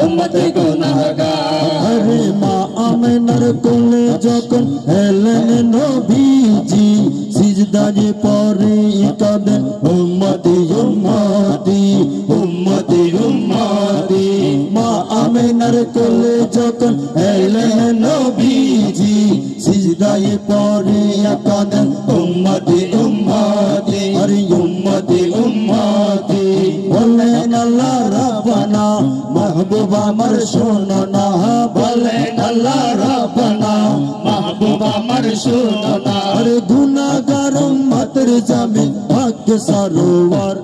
উম্মতে গুনাহগার। আরে মা আমেনার কোলে যখন এলেন নবীজি সিজদায় পড়ে কাঁদেন উম্মতি উম্মতি উম্মতি উম্মতি। মা আমেনার কোলে যখন এলেন নবীজি সিজদায় পড়ে কাঁদেন উম্মতি উম্মতি। আরে উম্মতি উম্মতি বলেন আল্লাহ রাব্বানা মাহবুব আমার শোনো না। বলেন আল্লাহ রাব্বানা মাহবুব আমার শোনো না। আরে গুনাহগার উম্মতের জামিন ভাগ্য সরোবর।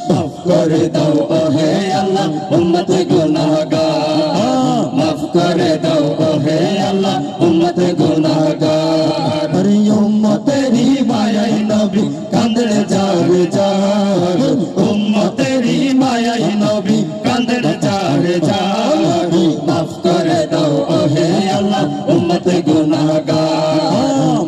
মাফ করে দাও ওহে আল্লাহ উম্মতে গুনাহগার। মাফ করে দাও ওহে আল্লাহ উম্মতে গুনাহগার। আরে উম্মতেরি মায়াই নবী কাঁদে যারে যার। উম্মতেরি মায়াই নবী কাঁদে যারে যার। মাফ করে দাও ওহে আল্লাহ উম্মতে গুনাহগার।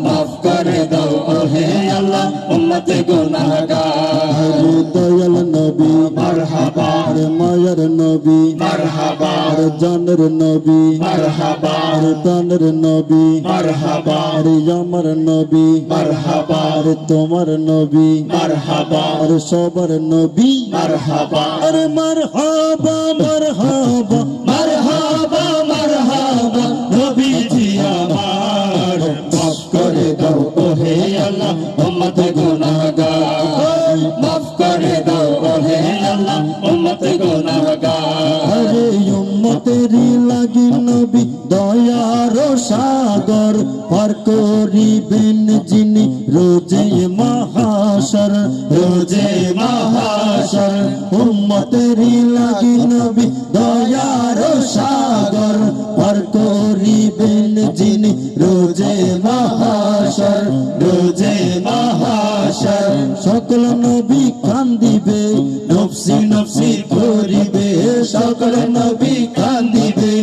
মাফ করে দাও ওহে আল্লাহ উম্মতে গুনাহগার। দয়াল নবী মারহাবা আরে মায়ার নবী মারহাবা আরে জানের নবী মারহাবা আরে প্রাণের নবী মারহাবা আরে আমার নবী মারহাবা আরে তোমার নবী মারহাবা আরে সবার নবী মারহাবা আরে মারহাবা মারহাবা মারহাবা মারহাবা নবীজি আমার। মাফ করে দাও ওহে আল্লাহ উম্মতে গুনাহগার। মাফ করে দাও ওহে আল্লাহ উম্মতে গুনাহগার। আরে উম্মতেরি লাগি নবী দয়ার সাগর পার করিবেন যিনি রোজে মহাশর রোজে মহাশর। উম্মতেরি লাগি নবী দয়ার সাগর পার করিবেন যিনি রোজে মহাশর রোজে মহাশর। সকল নবী কান্দিবে নফসি নফসি করিবে সকল নবী কান্দিবে।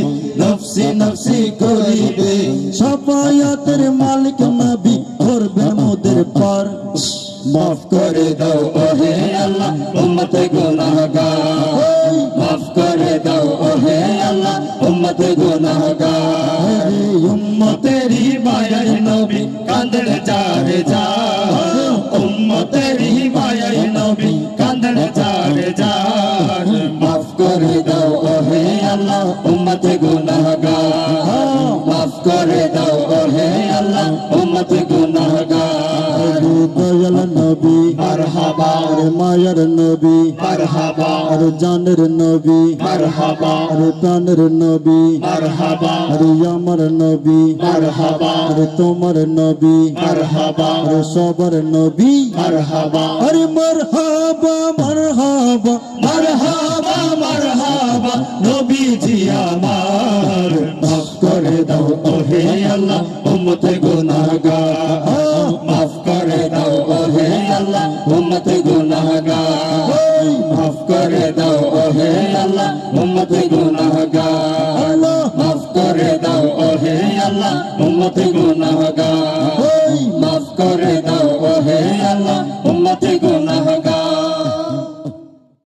নফসি নফসি করিবে সাফায়াতের মালিক নবী করবেন মোদের পার। মাফ করে দাও ওহে আল্লাহ উম্মতে গুনাহগার। মাফ করে দাও ওহে আল্লাহ উম্মতে গুনাহগার। উম্মতেরি মায়াই নবী কাঁদে যারে যার। উম্মতেরি মায়াই নবী কাঁদে যারে যার। মাফ করে দাও ওহে আল্লাহ উম্মতে গুনাহগার। মাফ করে দাও ওহে আল্লাহ উম্মতে গুনাহগার। দয়াল নবী মারহাবা আরে মায়ার নবী মারহাবা আরে জানের নবী মারহাবা আরে প্রাণের নবী মারহাবা আরে আমার নবী মারহাবা আরে তোমার নবী মারহাবা আরে সবার নবী মারহাবা আরে মারহাবা মারহাবা মারহাবা মারহাবা নবীজি আমার। মাফ করে দাও ওহে আল্লাহ উম্মতে গুনাহগার। মাফ করে দাও ওহে আল্লাহ উম্মতে গুনাহগার। মাফ করে দাও ওহে আল্লাহ উম্মতে গুনাহগার। মাফ করে দাও ওহে আল্লাহ উম্মতে গুনাহগার।